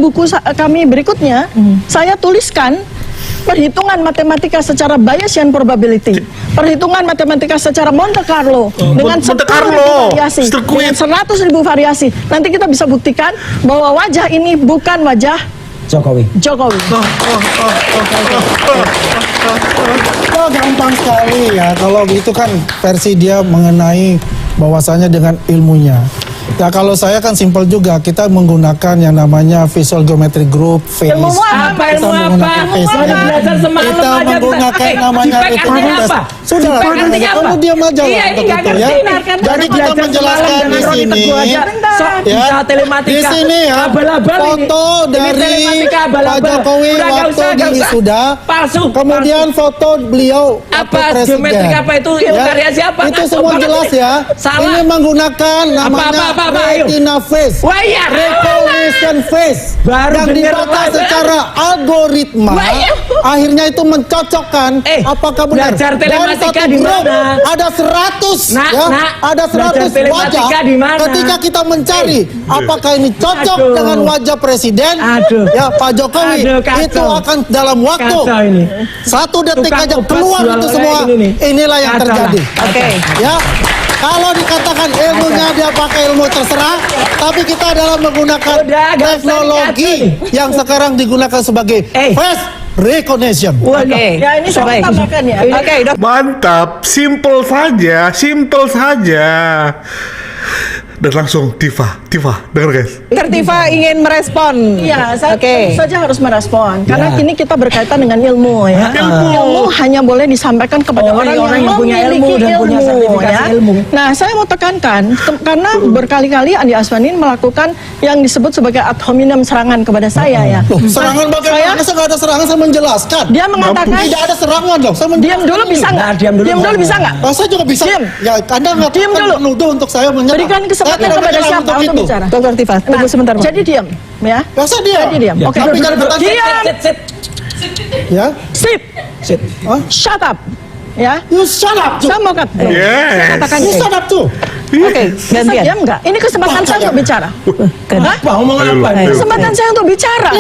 buku kami berikutnya, saya tuliskan perhitungan matematika secara Bayesian probability, perhitungan matematika secara Monte Carlo dengan 10.000 variasi, dengan 100.000 variasi. Nanti kita bisa buktikan bahwa wajah ini bukan wajah Jokowi. Oh, gampang sekali ya. Kalau itu kan versi dia mengenai bahwasanya dengan ilmunya. Ya kalau saya kan simpel juga, kita menggunakan yang namanya Visual Geometry Group, VACE. Ilmu apa? Kita menggunakan VACE. Kita menggunakan namanya itu tes. Sudah, kamu diam aja lah untuk itu ya. Jadi kita menjelaskan di sini, ya, di sini ya, foto dari Pak Jokowi waktu di wisuda, kemudian foto beliau waktu presiden. Apa itu karya siapa? Itu semua jelas ya. Ini menggunakan namanya retina face, recognition face, yang dibaca secara algoritma. Akhirnya itu mencocokkan apakah benar. Dan satu grup ada 100 ya, ada 100 wajah. Ketika kita mencari apakah ini cocok dengan wajah presiden, ya Pak Jokowi, itu akan dalam waktu 1 detik aja keluar itu semua. Inilah yang terjadi. Ya. Kalau dikatakan ilmunya dia pakai ilmu terserah, tapi kita dalam menggunakan teknologi yang sekarang digunakan sebagai face recognition. Ya ini saya tambahkan ya. Mantap, simple saja. Dan langsung Tifa, dengar guys. Tifa ingin merespon. Iya, saya tentu saja harus merespon karena ini kita berkaitan dengan ilmu ya. Ilmu hanya boleh disampaikan kepada orang yang punya ilmu dan punya sertifikasi ilmu. Nah, saya mau tekankan karena berkali-kali Andi Aswani melakukan yang disebut sebagai ad hominem serangan kepada saya ya. Serangan bagaimana? Saya nggak ada serangan, saya menjelaskan. Dia mengatakan tidak ada serangan dong. Diam dulu bisa nggak? Diam dulu bisa nggak? Saya juga bisa. Ya, Anda nggak menuduh untuk saya menyerang. Berikan kesempatan kepada siapa untuk bicara. Dr. Tifa, tunggu sebentar. Jadi diam, ya. Masa diam? Oke. Tapi jangan bertanya. Diam. Ya. Sit. Shut up. Ya. You shut up. Saya mau katakan. Yes. You shut up tuh. Oke, gantian. Diam nggak? Ini kesempatan saya untuk bicara. Apa? Omongan apa? Kesempatan saya untuk bicara.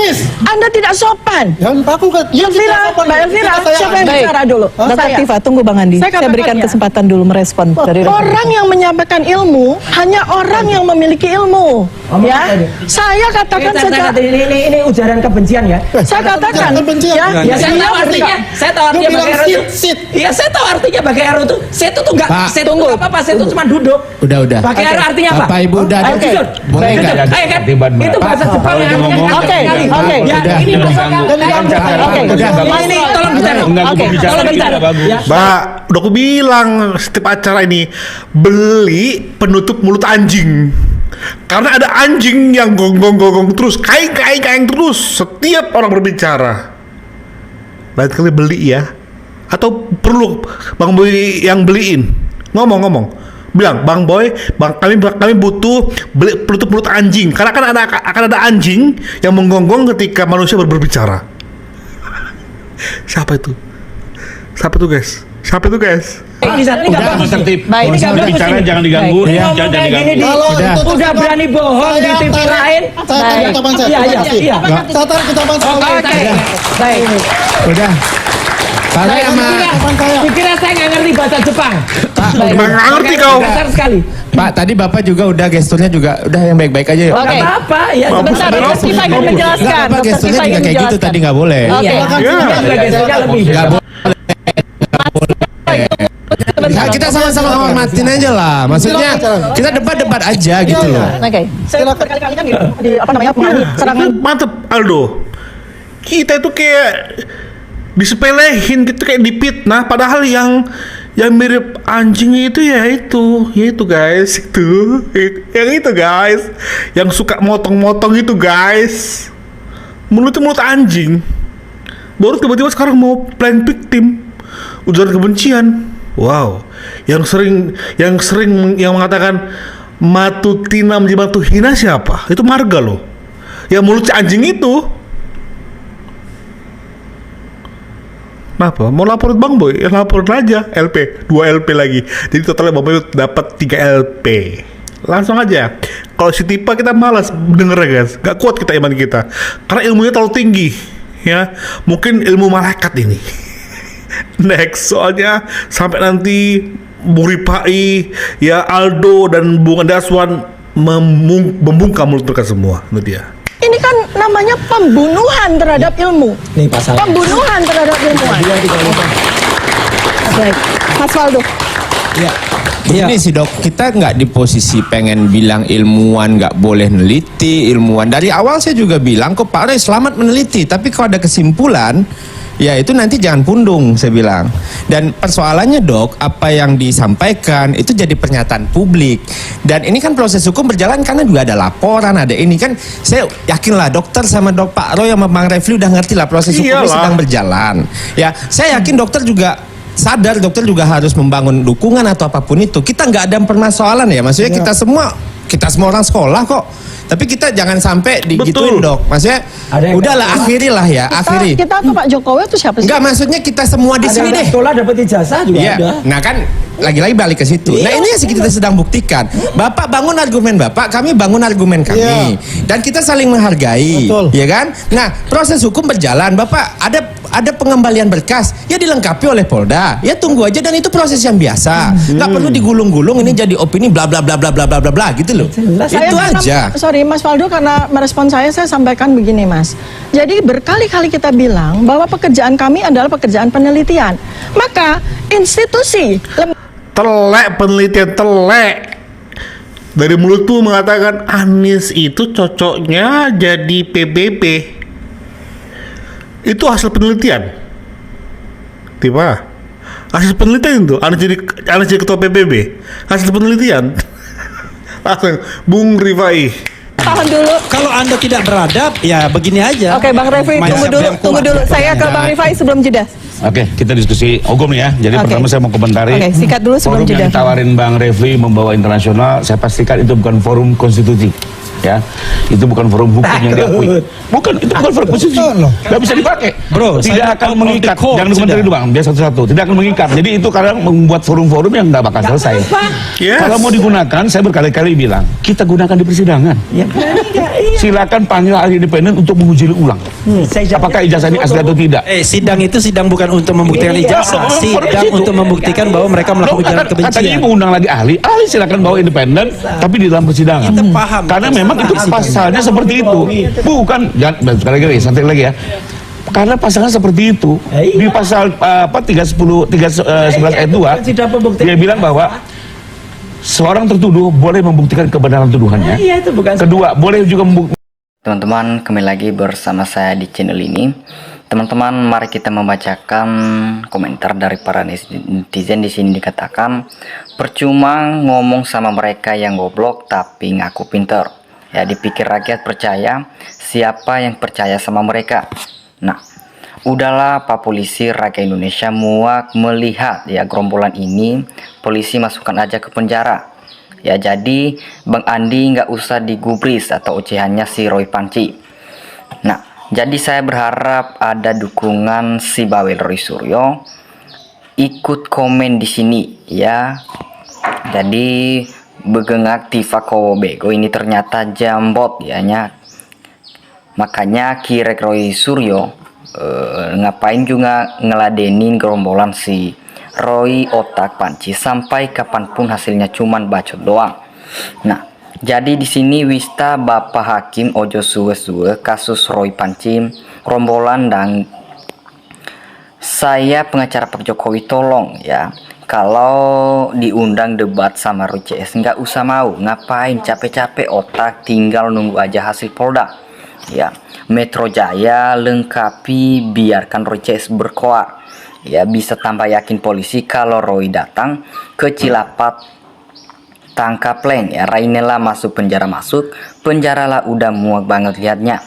Anda tidak sopan. Ya, aku kan. Mbak Elvira, siapa yang bicara dulu? Dr. Tifa, tunggu Bang Andi. Saya berikan kesempatan dulu merespon dari orang yang menyampaikan ilmu hanya orang yang memiliki ilmu. Ya, saya katakan saja. Ini ujaran kebencian ya. Saya katakan. Ya, saya tahu artinya. Saya tahu artinya pakai arrow itu. Iya, saya tahu artinya pakai arrow itu. Saya tuh nggak. Saya tuh nggak apa-apa. Saya tuh cuma duduk. Udah. Pakai arrow artinya apa? Bapak Ibu udah. Boleh nggak? Itu bahasa Jepang yang Oke. Ini ini tolong bicara. Tolong bicara. Mbak, udah aku bilang setiap acara ini beli penutup mulut anjing. Karena ada anjing yang gonggong terus, kaing terus setiap orang berbicara. Lain kali beli ya. Atau perlu Bang Boy yang beliin. Ngomong. Bilang, Bang Boy, kami butuh beli penutup mulut anjing. Karena kan akan ada anjing yang menggonggong ketika manusia berbicara. Siapa itu guys? Ini nggak bagus. Tertib. Ini nggak bagus. Bicara jangan diganggu. Jangan diganggu. Udah berani bohong di TV lain. Saya tahu ucapan saya. Iya. Saya tahu ucapan saya. Baik. Udah. Saya Dikira saya nggak ngerti bahasa Jepang. Nggak ngerti kau. Dasar sekali. Pak, tadi Bapak juga udah gesturnya juga udah yang baik-baik aja ya. Oke. Apa? Ya Sebentar, Dr. Tifa ingin menjelaskan. Apa gesturnya juga kayak gitu tadi nggak boleh. Oke. Nggak boleh. Ya, kita sama-sama hormatin aja lah. Maksudnya kita debat-debat aja gitu loh. Oke. Saya berkali-kali kan di apa namanya mengalami serangan. Mantep Aldo. Kita itu kayak disepelehin gitu, kayak dipitnah, padahal yang mirip anjing itu guys, yang suka motong-motong itu guys, mulutnya mulut anjing, baru tiba-tiba sekarang mau plan victim, ujaran kebencian. Wow, yang sering mengatakan Matutina menjadi Matuhina siapa? Itu Marga loh, yang mulutnya anjing itu. Kenapa? Mau lapor Bang Boy? Ya laporin aja LP, 2 LP lagi. Jadi totalnya Bang Boy dapat 3 LP. Langsung aja. Kalau si Tipa kita malas denger ya guys, gak kuat kita iman kita, karena ilmunya terlalu tinggi. Ya, mungkin ilmu malaikat ini. Next, soalnya sampai nanti Bung Ripai, ya Aldo dan Bung Andaswan membungkam mulut mereka semua, itu dia. Ini kan namanya pembunuhan terhadap ilmu. Nih pasal. Pembunuhan terhadap ilmuwan. Baik, Mas Waldo. Ya. Ini sih dok, kita nggak di posisi pengen bilang ilmuwan nggak boleh meneliti, ilmuwan. Dari awal saya juga bilang kok Pak Roy selamat meneliti, tapi kalau ada kesimpulan, ya itu nanti jangan pundung, saya bilang. Dan persoalannya dok, apa yang disampaikan itu jadi pernyataan publik. Dan ini kan proses hukum berjalan karena juga ada laporan, ada ini kan. Saya yakinlah dokter sama Pak Roy sama Bang Refli udah ngerti lah proses hukumnya sedang berjalan. Ya, saya yakin dokter juga sadar, dokter juga harus membangun dukungan atau apapun itu. Kita nggak ada permasalahan ya, maksudnya kita semua orang sekolah kok. Tapi kita jangan sampai digituin dok. Maksudnya udahlah akhirilah ya, akhiri. Kita atau Pak Jokowi itu siapa sih? Enggak, maksudnya kita semua di sini deh. Sekolah dapat ijazah juga ada. Nah kan lagi-lagi balik ke situ. Nah ini yang kita sedang buktikan. Bapak bangun argumen Bapak, kami bangun argumen kami. Dan kita saling menghargai. Betul. Ya kan? Nah, proses hukum berjalan. Bapak ada pengembalian berkas, ya dilengkapi oleh Polda. Ya tunggu aja, dan itu proses yang biasa. Nggak perlu digulung-gulung ini jadi opini bla bla bla bla bla bla bla bla gitu loh. Itu aja. Sorry Mas Waldo, karena merespon saya sampaikan begini Mas. Jadi berkali-kali kita bilang bahwa pekerjaan kami adalah pekerjaan penelitian. Maka institusi Telek penelitian, telek. Dari mulutmu mengatakan Anies itu cocoknya jadi PBB. Itu hasil penelitian. Tiba hasil penelitian itu Anies jadi ketua PBB. Hasil penelitian. Langsung Bung Rifai. tahan dulu. Kalau Anda tidak beradab, ya begini aja. Oke, Bang Refli, tunggu dulu. Saya ke Bang Rifai sebelum jeda. Oke, kita diskusi hukum nih ya. Jadi pertama saya mau komentari. Oke, sikat dulu sebelum forum jeda. yang ditawarin Bang Refli membawa internasional, saya pastikan itu bukan forum konstitusi. Ya, itu bukan forum hukum yang diakui. Bukan, itu bukan forum konstitusi. Nggak bisa dipakai. Bro, tidak akan mengikat. Jangan komentari dulu Bang, biar satu-satu. Tidak akan mengikat. Jadi itu kadang membuat forum-forum yang nggak bakal selesai. Yes. Kalau mau digunakan, saya berkali-kali bilang, kita gunakan di persidangan. Silakan panggil ahli independen untuk menguji ulang. Apakah ijazah ini asli atau tidak? Sidang itu sidang bukan untuk membuktikan ijazah, sidang untuk membuktikan bahwa mereka melakukan ujaran Tadi kebencian. mengundang lagi ahli silakan bawa independen, tapi di dalam persidangan. Kita paham. Karena memang itu pasalnya seperti itu. Bukan, jangan sekali lagi, santai lagi ya. Karena pasalnya seperti itu. Di pasal 311 ayat 2, dia bilang bahwa seorang tertuduh boleh membuktikan kebenaran tuduhannya. Kedua, boleh juga membuktikan. Teman-teman, kembali lagi bersama saya di channel ini. Teman-teman, mari kita membacakan komentar dari para netizen. Di sini dikatakan, percuma ngomong sama mereka yang goblok tapi ngaku pinter. Ya, dipikir rakyat percaya, siapa yang percaya sama mereka? Nah, udahlah Pak Polisi, rakyat Indonesia muak melihat ya gerombolan ini. Polisi masukkan aja ke penjara. Ya, jadi Bang Andi nggak usah digubris atau ocehannya si Roy Panci. Nah, jadi saya berharap ada dukungan si Bawel Roy Suryo ikut komen di sini ya. Jadi begengak Tifa Kowo Bego ini ternyata jambot ya nya. Makanya Kirek Roy Suryo ngapain juga ngeladenin gerombolan si Roy Otak Panci sampai kapanpun hasilnya cuman bacot doang. Nah, jadi di sini Wista Bapak Hakim ojo suwe-suwe kasus Roy Panci rombolan, dan saya pengacara Pak Jokowi tolong ya, kalau diundang debat sama Roy CS nggak usah mau, ngapain capek-capek otak, tinggal nunggu aja hasil Polda ya. Metro Jaya lengkapi, biarkan Roy CS berkoar ya, bisa tambah yakin polisi kalau Roy datang ke Cilapat tangkap leng ya. Rainela masuk penjara, lah udah muak banget lihatnya.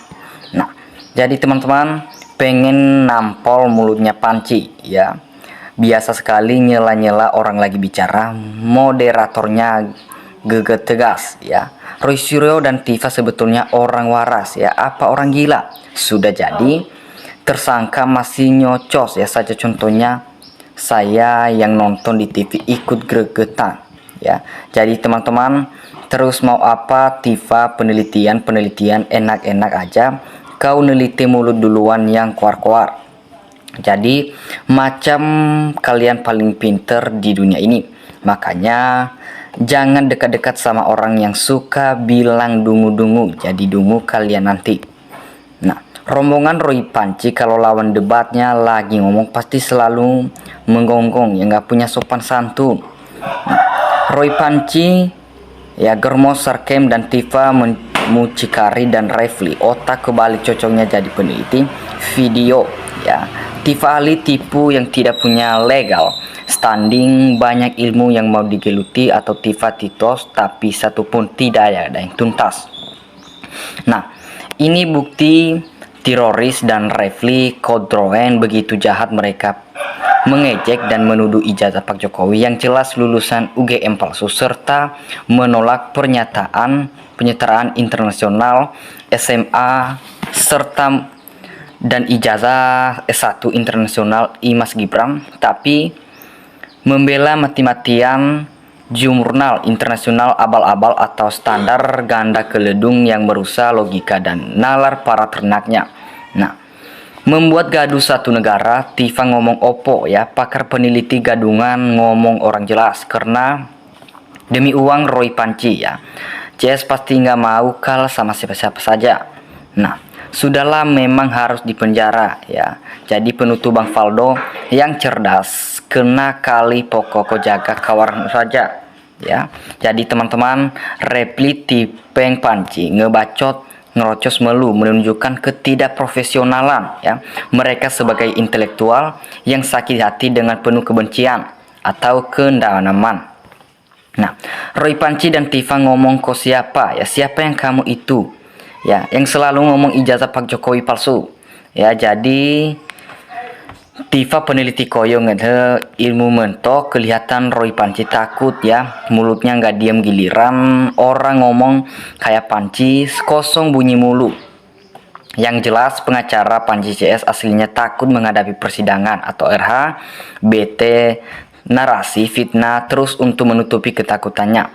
Nah, jadi teman-teman, pengen nampol mulutnya Panci ya. Biasa sekali nyela-nyela orang lagi bicara, moderatornya geget tegas ya. Roy Suryo dan Tifa sebetulnya orang waras ya, apa orang gila. Sudah jadi tersangka masih nyocos ya, saja contohnya saya yang nonton di TV ikut gregetan ya. Jadi teman-teman, Terus mau apa Tifa, penelitian enak-enak aja. Kau neliti mulut duluan yang keluar-keluar. Jadi macam kalian paling pinter di dunia ini. Makanya jangan dekat-dekat sama orang yang suka bilang dungu-dungu. Jadi dungu kalian nanti. Nah, rombongan Roy Panci kalau lawan debatnya lagi ngomong pasti selalu menggonggong, ya nggak punya sopan santun. Nah, Roy Panci, ya Germos, Sarkem dan Tifa Mucikari dan Refli otak kebalik cocoknya jadi peneliti video, ya. Tifa ahli tipu yang tidak punya legal standing, banyak ilmu yang mau digeluti, atau Tifa titos tapi satu pun tidak ada yang tuntas. Nah, ini bukti teroris dan Refli Kodroen begitu jahat mereka mengejek dan menuduh ijazah Pak Jokowi yang jelas lulusan UGM palsu serta menolak penyetaraan internasional SMA serta dan ijazah S1 internasional Mas Gibran, tapi membela mati-matian jurnal internasional abal-abal atau standar ganda keledung yang merusak logika dan nalar para ternaknya. Nah, membuat gaduh satu negara. Tifa ngomong opo, ya, pakar peneliti gadungan ngomong orang jelas karena demi uang Roy Panci, ya. CS pasti nggak mau kalah sama siapa-siapa saja. Nah, sudahlah memang harus dipenjara, ya. Jadi penutup Bang Faldo yang cerdas kena kali pokok jaga kawaran saja, ya. Jadi teman-teman, Refli Tipeng Panci ngebacot ngerocos melu menunjukkan ketidakprofesionalan, ya. Mereka sebagai intelektual yang sakit hati dengan penuh kebencian atau kendalaman. Nah, Roy Panci dan Tifa ngomong kok siapa, ya, siapa yang kamu itu, ya, yang selalu ngomong ijazah Pak Jokowi palsu, ya. Jadi Tifa peneliti koyong ilmu mentok, kelihatan Roy Panci takut, ya, mulutnya nggak diam giliran orang ngomong kayak Panci kosong bunyi mulu. Yang jelas pengacara Panci CS aslinya takut menghadapi persidangan atau RH, BT, narasi, fitnah, terus untuk menutupi ketakutannya.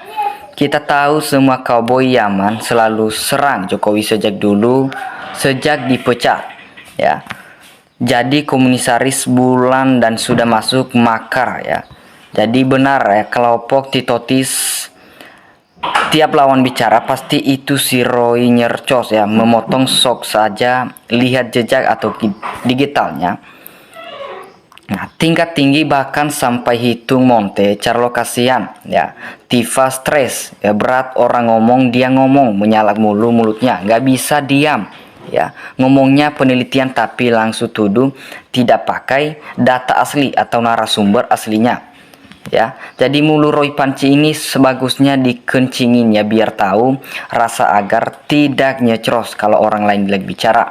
Kita tahu semua cowboy Yaman selalu serang Jokowi sejak dipecat, ya. Jadi komisaris bulan dan sudah masuk makar, ya. Jadi benar, ya, kelompok titotis tiap lawan bicara pasti itu si Roy nyercos, ya, memotong sok saja lihat jejak atau digitalnya. Nah, tingkat tinggi bahkan sampai hitung Monte Carlo kasihan, ya. Tifa stres, ya, berat orang ngomong dia ngomong menyalak mulu mulutnya nggak bisa diam, ya. Ngomongnya penelitian tapi langsung tuduh tidak pakai data asli atau narasumber aslinya, ya. Jadi mulu Roy Panci ini sebagusnya dikencingin, ya, biar tahu rasa agar tidak nyecros kalau orang lain lagi bicara.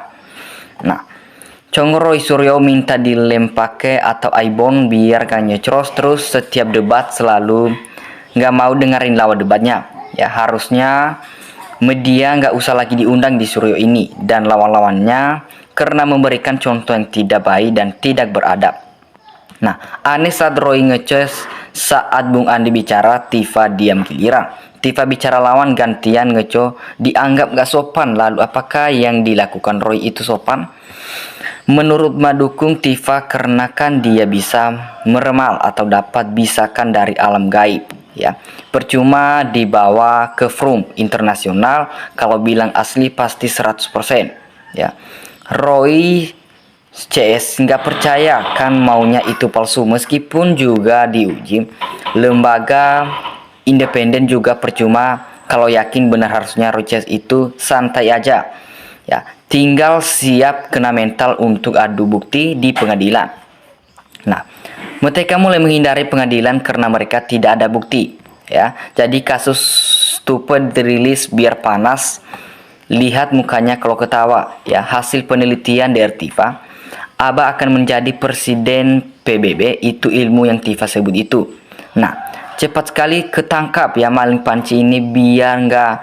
Nah, Roy Suryo minta dilempake atau ibon biar gak nyecros terus setiap debat selalu nggak mau dengerin lawan debatnya, ya. Harusnya media nggak usah lagi diundang di Suryo ini dan lawan-lawannya karena memberikan contoh yang tidak baik dan tidak beradab. Nah, aneh saat Roy ngeces saat Bung Andi bicara, Tifa diam giliran. Tifa bicara lawan gantian ngeco dianggap gak sopan. Lalu apakah yang dilakukan Roy itu sopan? Menurut Madukung Tifa karena kan dia bisa meremal atau dapat bisakan dari alam gaib, ya. Percuma dibawa ke forum internasional, kalau bilang asli pasti 100%, ya. Roy CS nggak percaya kan maunya itu palsu meskipun juga diuji lembaga independen juga percuma. Kalau yakin benar harusnya Roy CS itu santai aja, ya. Tinggal siap kena mental untuk adu bukti di pengadilan. Nah, mereka mulai menghindari pengadilan karena mereka tidak ada bukti, ya. Jadi kasus stupid dirilis biar panas. Lihat mukanya kalau ketawa, ya. Hasil penelitian dari Tifa, Aba akan menjadi presiden PBB, itu ilmu yang Tifa sebut itu. Nah, cepat sekali ketangkap, ya, maling Panci ini biar nggak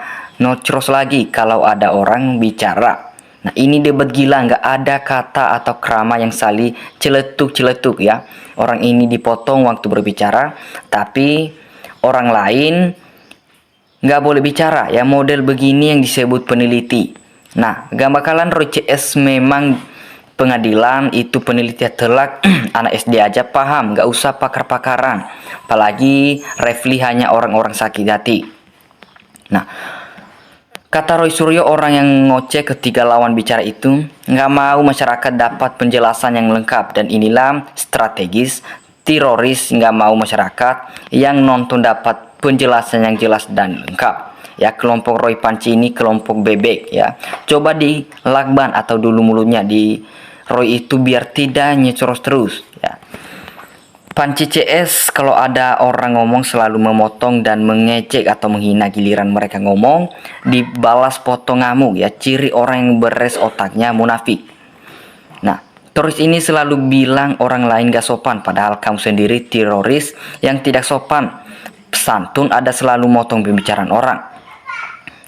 nocros lagi kalau ada orang bicara. Nah, ini debat gila, nggak ada kata atau krama yang saling celetuk-celetuk, ya. Orang ini dipotong waktu berbicara, tapi orang lain nggak boleh bicara ya, model begini yang disebut peneliti. Nah, gak bakalan Roy CS memang pengadilan itu penelitian telak. Anak SD aja paham, gak usah pakar-pakaran, apalagi Refli hanya orang-orang sakit hati. Nah, kata Roy Suryo, orang yang ngoceh ketika lawan bicara itu nggak mau masyarakat dapat penjelasan yang lengkap, dan inilah strategis teroris, nggak mau masyarakat yang nonton dapat penjelasan yang jelas dan lengkap. Ya, kelompok Roy Panci ini kelompok bebek ya. Coba dilakban atau dulu mulutnya di Roy itu biar tidak nyecoros terus ya. Panci CS kalau ada orang ngomong selalu memotong dan mengejek atau menghina, giliran mereka ngomong dibalas potong ngamuk ya, ciri orang yang beres otaknya munafik. Nah, teroris ini selalu bilang orang lain gak sopan, padahal kamu sendiri teroris yang tidak sopan santun, ada selalu motong pembicaraan orang.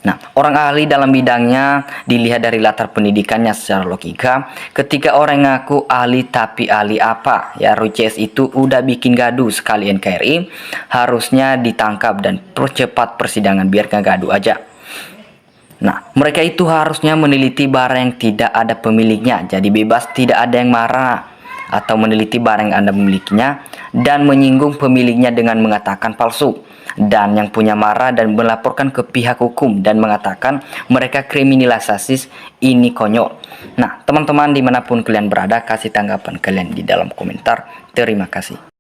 Nah, orang ahli dalam bidangnya dilihat dari latar pendidikannya secara logika. Ketika orang ngaku ahli tapi ahli apa? Ya, Roy CS itu udah bikin gaduh sekali NKRI, harusnya ditangkap dan percepat persidangan biar gak gaduh aja. Nah, mereka itu harusnya meneliti barang yang tidak ada pemiliknya, jadi bebas, tidak ada yang marah atau meneliti barang yang Anda memilikinya dan menyinggung pemiliknya dengan mengatakan palsu, dan yang punya marah dan melaporkan ke pihak hukum dan mengatakan mereka kriminalisasi, ini konyol. Nah, teman-teman dimanapun kalian berada, kasih tanggapan kalian di dalam komentar. Terima kasih.